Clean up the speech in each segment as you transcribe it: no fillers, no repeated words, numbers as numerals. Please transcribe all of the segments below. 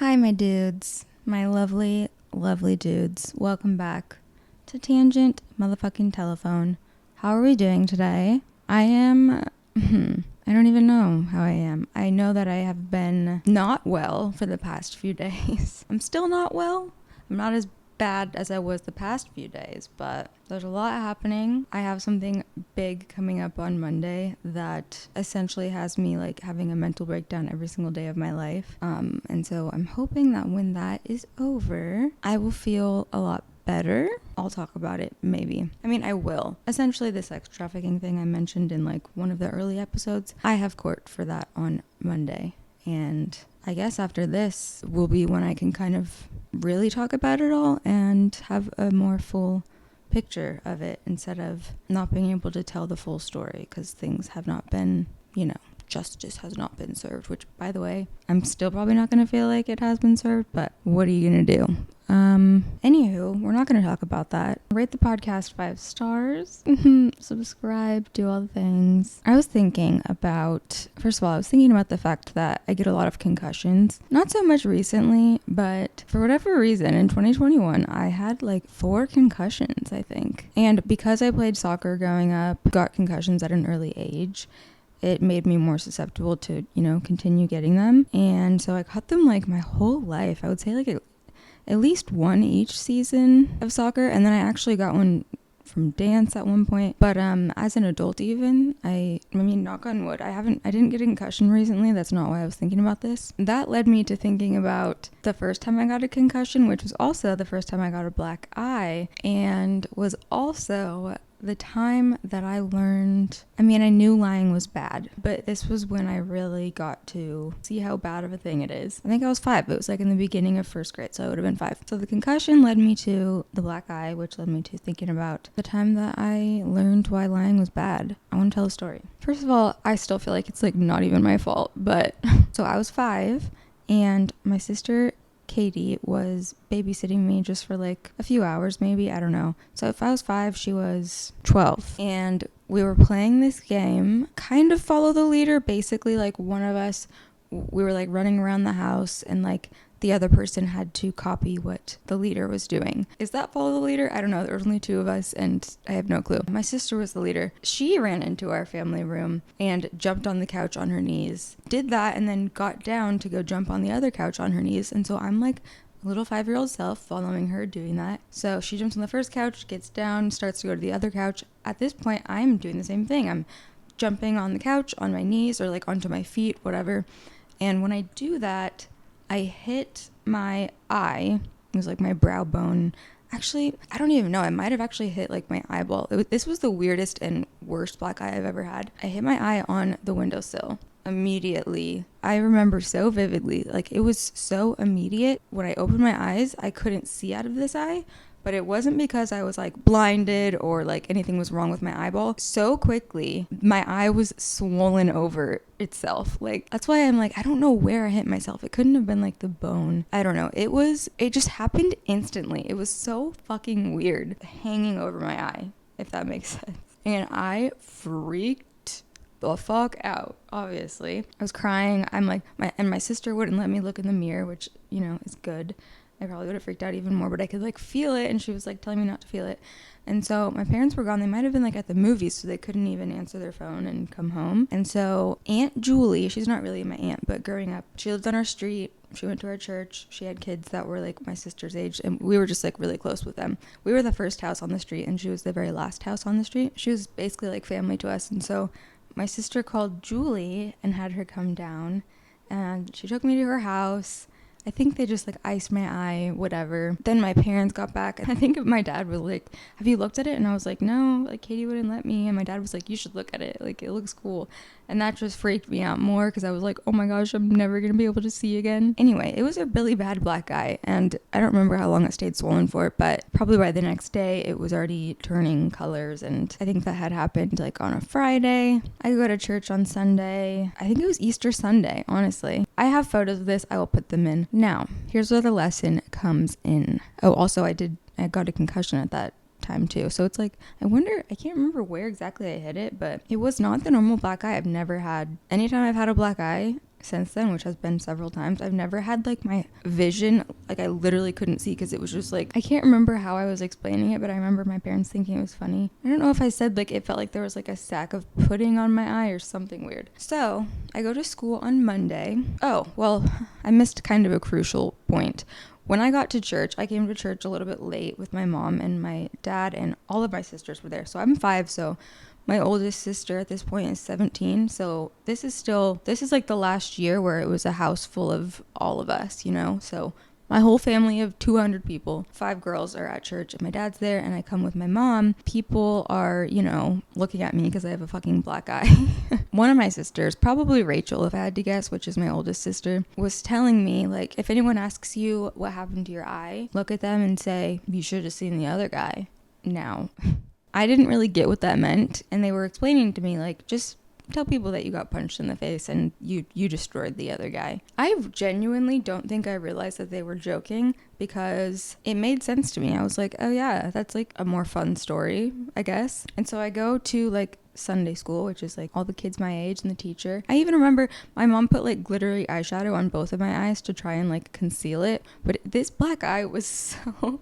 Hi, my dudes. My lovely, lovely dudes. Welcome back to Tangent Motherfucking Telephone. How are we doing today? I am... I don't even know how I am. I know that I have been not well for the past few days. I'm still not well. I'm not as bad as I was the past few days, but there's a lot happening. I have something big coming up on Monday that essentially has me like having a mental breakdown every single day of my life. And so I'm hoping that when that is over, I will feel a lot better. I'll talk about it, maybe. I mean, I will. Essentially, the sex trafficking thing I mentioned in like one of the early episodes, I have court for that on Monday. And I guess after this will be when I can kind of really talk about it all and have a more full picture of it instead of not being able to tell the full story because things have not been, justice has not been served, which, by the way, I'm still probably not going to feel like it has been served, but what are you going to do? Anywho, we're not going to talk about that. Rate the podcast 5 stars, subscribe, do all the things. I was thinking about the fact that I get a lot of concussions. Not so much recently, but for whatever reason, in 2021, I had like 4 concussions, I think. And because I played soccer growing up, got concussions at an early age, it made me more susceptible to, continue getting them. And so I got them like my whole life. I would say like at least one each season of soccer. And then I actually got one from dance at one point. But as an adult even, I mean, knock on wood, I didn't get a concussion recently. That's not why I was thinking about this. That led me to thinking about the first time I got a concussion, which was also the first time I got a black eye, and was also the time that I learned, I knew lying was bad, but this was when I really got to see how bad of a thing it is. I think I was 5. It was like in the beginning of first grade, so I would have been 5. So the concussion led me to the black eye, which led me to thinking about the time that I learned why lying was bad. I want to tell a story. First of all, I still feel like it's like not even my fault, but so I was 5 and my sister Katie was babysitting me just for like a few hours, maybe, I don't know. So if I was 5, she was 12. And we were playing this game, kind of follow the leader, basically like one of us, we were like running around the house and like the other person had to copy what the leader was doing. Is that follow the leader? I don't know. There was only 2 of us and I have no clue. My sister was the leader. She ran into our family room and jumped on the couch on her knees. Did that and then got down to go jump on the other couch on her knees. And so I'm like little 5-year-old self following her doing that. So she jumps on the first couch, gets down, starts to go to the other couch. At this point, I'm doing the same thing. I'm jumping on the couch on my knees or like onto my feet, whatever. And when I do that, I hit my eye. It was like my brow bone. Actually, I don't even know. I might have actually hit like my eyeball. This was the weirdest and worst black eye I've ever had. I hit my eye on the windowsill immediately. I remember so vividly. Like it was so immediate. When I opened my eyes, I couldn't see out of this eye. But it wasn't because I was like blinded or like anything was wrong with my eyeball. So quickly, my eye was swollen over itself. Like, that's why I'm like, I don't know where I hit myself. It couldn't have been like the bone. I don't know. It just happened instantly. It was so fucking weird hanging over my eye, if that makes sense. And I freaked the fuck out, obviously. I was crying. I'm like, my sister wouldn't let me look in the mirror, which, is good. I probably would have freaked out even more, but I could like feel it and she was like telling me not to feel it. And so my parents were gone. They might have been like at the movies, so they couldn't even answer their phone and come home. And so Aunt Julie, she's not really my aunt, but growing up, she lived on our street. She went to our church. She had kids that were like my sister's age and we were just like really close with them. We were the first house on the street and she was the very last house on the street. She was basically like family to us. And so my sister called Julie and had her come down and she took me to her house. I think they just like iced my eye, whatever. Then my parents got back. I think my dad was like, have you looked at it? And I was like, no, like Katie wouldn't let me. And my dad was like, you should look at it. Like it looks cool. And that just freaked me out more because I was like, oh my gosh, I'm never going to be able to see again. Anyway, it was a really bad black eye. And I don't remember how long it stayed swollen for, but probably by the next day it was already turning colors. And I think that had happened like on a Friday. I go to church on Sunday. I think it was Easter Sunday, honestly. I have photos of this. I will put them in. Now, here's where the lesson comes in. Oh, also I got a concussion at that time too. So it's like, I can't remember where exactly I hit it, but it was not the normal black eye I've never had. Anytime I've had a black eye, since then, which has been several times. I've never had like my vision, like I literally couldn't see because it was just like, I can't remember how I was explaining it, but I remember my parents thinking it was funny. I don't know if I said like it felt like there was like a sack of pudding on my eye or something weird. So I go to school on Monday. Oh, well, I missed kind of a crucial point. When I got to church, I came to church a little bit late with my mom and my dad, and all of my sisters were there. So I'm 5, so my oldest sister at this point is 17. So this is like the last year where it was a house full of all of us, you know? So my whole family of 200 people, 5 girls are at church, and my dad's there, and I come with my mom. People are, you know, looking at me because I have a fucking black eye. One of my sisters, probably Rachel, if I had to guess, which is my oldest sister, was telling me, like, if anyone asks you what happened to your eye, look at them and say, you should have seen the other guy. Now, I didn't really get what that meant, and they were explaining to me, like, just tell people that you got punched in the face and you destroyed the other guy. I genuinely don't think I realized that they were joking because it made sense to me. I was like, oh yeah, that's like a more fun story, I guess. And so I go to like Sunday school, which is like all the kids my age and the teacher. I even remember my mom put like glittery eyeshadow on both of my eyes to try and like conceal it, but this black eye was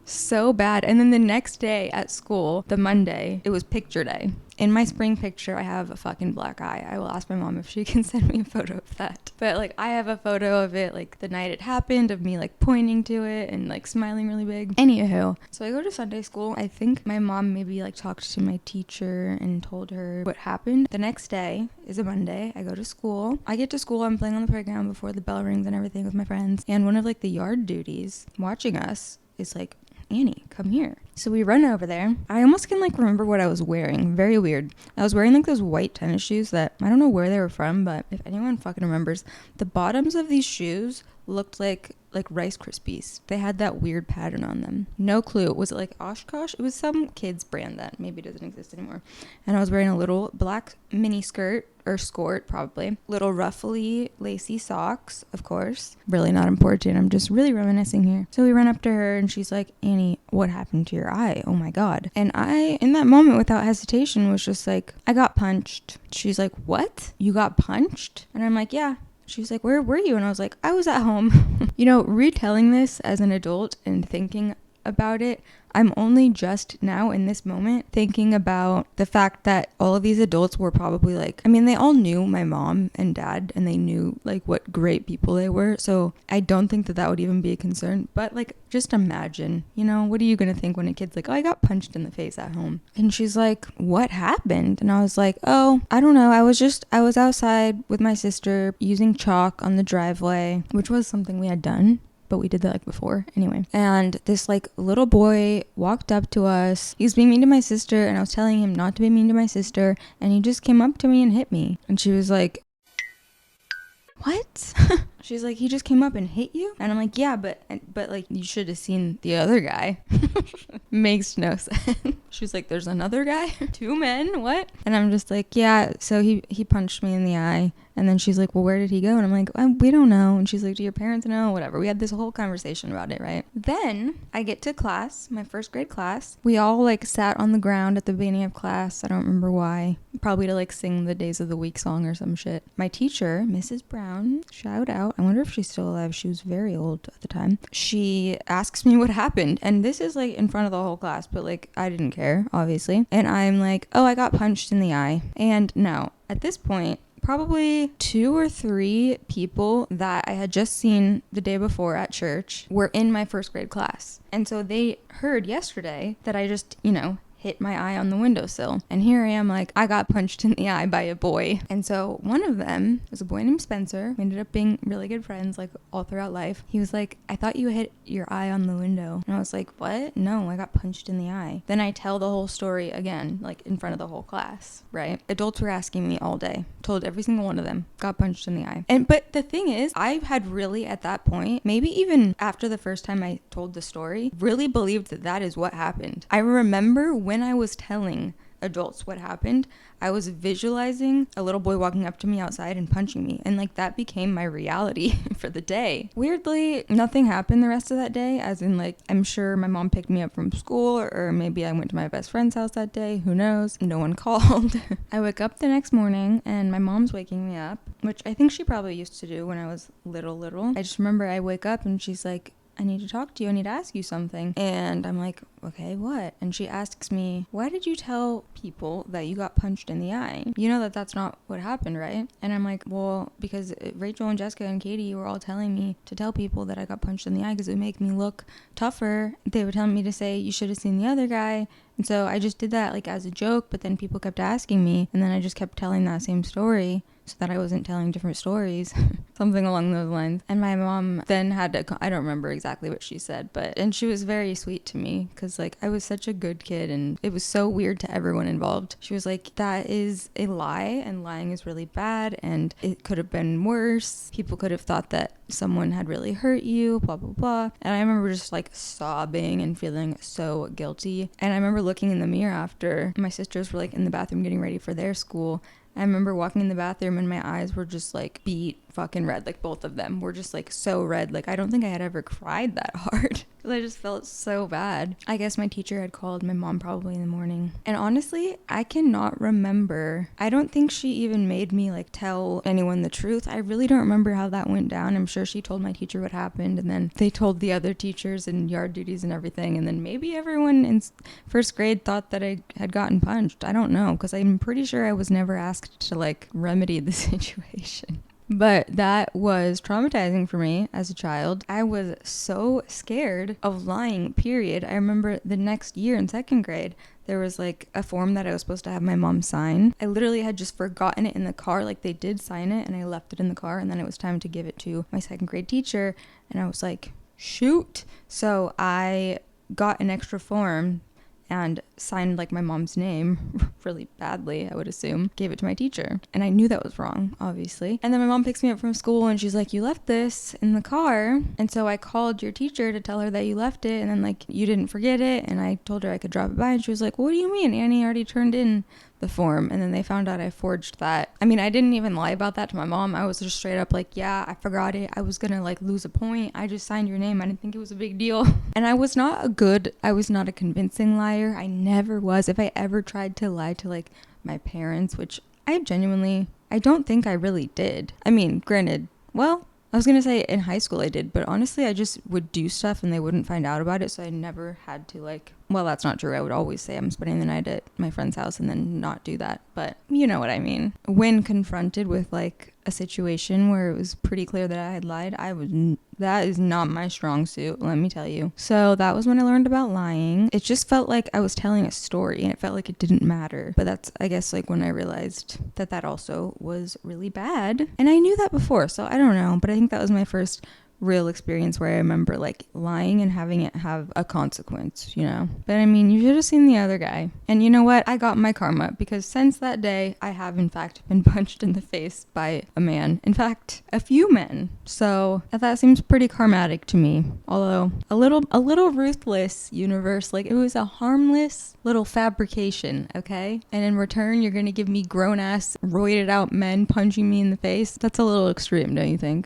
so bad. And then the next day at school, the Monday, it was picture day. In my spring picture, I have a fucking black eye. I will ask my mom if she can send me a photo of that. But like I have a photo of it like the night it happened, of me like pointing to it and like smiling really big. Anywho, so I go to Sunday school. I think my mom maybe like talked to my teacher and told her what happened. The next day is a Monday. I go to school. I get to school. I'm playing on the playground before the bell rings and everything with my friends. And one of like the yard duties watching us is like, Annie, come here. So we run over there. I almost can like remember what I was wearing. Very weird. I was wearing like those white tennis shoes that I don't know where they were from, but if anyone fucking remembers, the bottoms of these shoes looked like Rice Krispies. They had that weird pattern on them. No clue. Was it like Oshkosh? It was some kid's brand that maybe doesn't exist anymore. And I was wearing a little black mini skirt or skort probably. Little ruffly lacy socks, of course. Really not important. I'm just really reminiscing here. So we run up to her and she's like, Annie, what happened to your eye? Oh my God. And I, in that moment without hesitation, was just like, I got punched. She's like, what? You got punched? And I'm like, yeah. She's like, where were you? And I was like, I was at home. You know, retelling this as an adult and thinking about it, I'm only just now in this moment thinking about the fact that all of these adults were probably like, I mean, they all knew my mom and dad and they knew like what great people they were. So I don't think that that would even be a concern. But like, just imagine, you know, what are you going to think when a kid's like, oh, I got punched in the face at home. And she's like, what happened? And I was like, oh, I don't know. I was outside with my sister using chalk on the driveway, which was something we had done. But we did that like before anyway. And this like little boy walked up to us. He was being mean to my sister and I was telling him not to be mean to my sister. And he just came up to me and hit me. And she was like, what? She's like, he just came up and hit you? And I'm like, yeah, but like you should have seen the other guy. Makes no sense. She was like, there's another guy? 2 men? What? And I'm just like, yeah, so he punched me in the eye. And then she's like, well, where did he go? And I'm like, we don't know. And she's like, do your parents know? Whatever. We had this whole conversation about it, right? Then I get to class, my first grade class. We all like sat on the ground at the beginning of class. I don't remember why. Probably to like sing the Days of the Week song or some shit. My teacher, Mrs. Brown, shout out. I wonder if she's still alive. She was very old at the time. She asks me what happened. And this is like in front of the whole class, but like I didn't care, obviously. And I'm like, oh, I got punched in the eye. And no, at this point, probably 2 or 3 people that I had just seen the day before at church were in my first grade class. And so they heard yesterday that I just, you know, hit my eye on the windowsill. And here I am like, I got punched in the eye by a boy. And so one of them was a boy named Spencer. We ended up being really good friends like all throughout life. He was like, I thought you hit your eye on the window. And I was like, what? No, I got punched in the eye. Then I tell the whole story again, like in front of the whole class, right? Adults were asking me all day. Told every single one of them, got punched in the eye. But the thing is, I had really at that point, maybe even after the first time I told the story, really believed that that is what happened. I remember when I was telling adults what happened, I was visualizing a little boy walking up to me outside and punching me. And like that became my reality for the day. Weirdly, nothing happened the rest of that day, as in like I'm sure my mom picked me up from school, or maybe I went to my best friend's house that day. Who knows? No one called. I wake up the next morning and my mom's waking me up, which I think she probably used to do when I was little. I just remember I wake up and she's like, I need to talk to you. I need to ask you something. And I'm like, okay, what? And she asks me, why did you tell people that you got punched in the eye? You know that that's not what happened, right? And I'm like, well, because Rachel and Jessica and Katie were all telling me to tell people that I got punched in the eye because it would make me look tougher. They were telling me to say, you should have seen the other guy. And so I just did that like as a joke, but then people kept asking me, and then I just kept telling that same story so that I wasn't telling different stories. Something along those lines. And my mom then had to, I don't remember exactly what she said, and she was very sweet to me because like I was such a good kid and it was so weird to everyone involved. She was like, that is a lie and lying is really bad and it could have been worse. People could have thought that someone had really hurt you, blah, blah, blah. And I remember just like sobbing and feeling so guilty. And I remember looking in the mirror after my sisters were like in the bathroom getting ready for their school. I remember walking in the bathroom and my eyes were just like beat fucking red. Like both of them were just like so red. Like I don't think I had ever cried that hard. I just felt so bad. I guess my teacher had called my mom probably in the morning. And honestly, I cannot remember. I don't think she even made me like tell anyone the truth. I really don't remember how that went down. I'm sure she told my teacher what happened and then they told the other teachers and yard duties and everything. And then maybe everyone in first grade thought that I had gotten punched. I don't know, because I'm pretty sure I was never asked to like remedy the situation. But that was traumatizing for me as a child. I was so scared of lying, period. I remember the next year in second grade, there was like a form that I was supposed to have my mom sign. I literally had just forgotten it in the car. Like they did sign it and I left it in the car, and then it was time to give it to my second grade teacher. And I was like, shoot. So I got an extra form and signed like my mom's name really badly, I would assume, gave it to my teacher. And I knew that was wrong, obviously. And then my mom picks me up from school and she's like, you left this in the car. And so I called your teacher to tell her that you left it and then like you didn't forget it. And I told her I could drop it by and she was like, what do you mean? Annie already turned in the form. And then they found out I forged that. I mean, I didn't even lie about that to my mom. I was just straight up like, yeah, I forgot it. I was gonna like lose a point. I just signed your name. I didn't think it was a big deal. And I was not a convincing liar. I never was. If I ever tried to lie to like my parents, which I don't think I really did. I mean, granted, well, I was going to say in high school I did, but honestly, I just would do stuff and they wouldn't find out about it. So I never had to like, well, that's not true. I would always say I'm spending the night at my friend's house and then not do that. But you know what I mean. When confronted with like a situation where it was pretty clear that I had lied, that is not my strong suit, let me tell you. So that was when I learned about lying. It just felt like I was telling a story and it felt like it didn't matter. But that's, I guess, like when I realized that also was really bad. And I knew that before, so I don't know. But I think that was my first real experience where I remember like lying and having it have a consequence, you know. But I mean, you should have seen the other guy. And you know what? I got my karma, because since that day, I have in fact been punched in the face by a man. In fact, a few men. So that seems pretty karmatic to me. Although a little ruthless, universe. Like it was a harmless little fabrication, okay? And in return, you're gonna give me grown ass, roided out men punching me in the face. That's a little extreme, don't you think?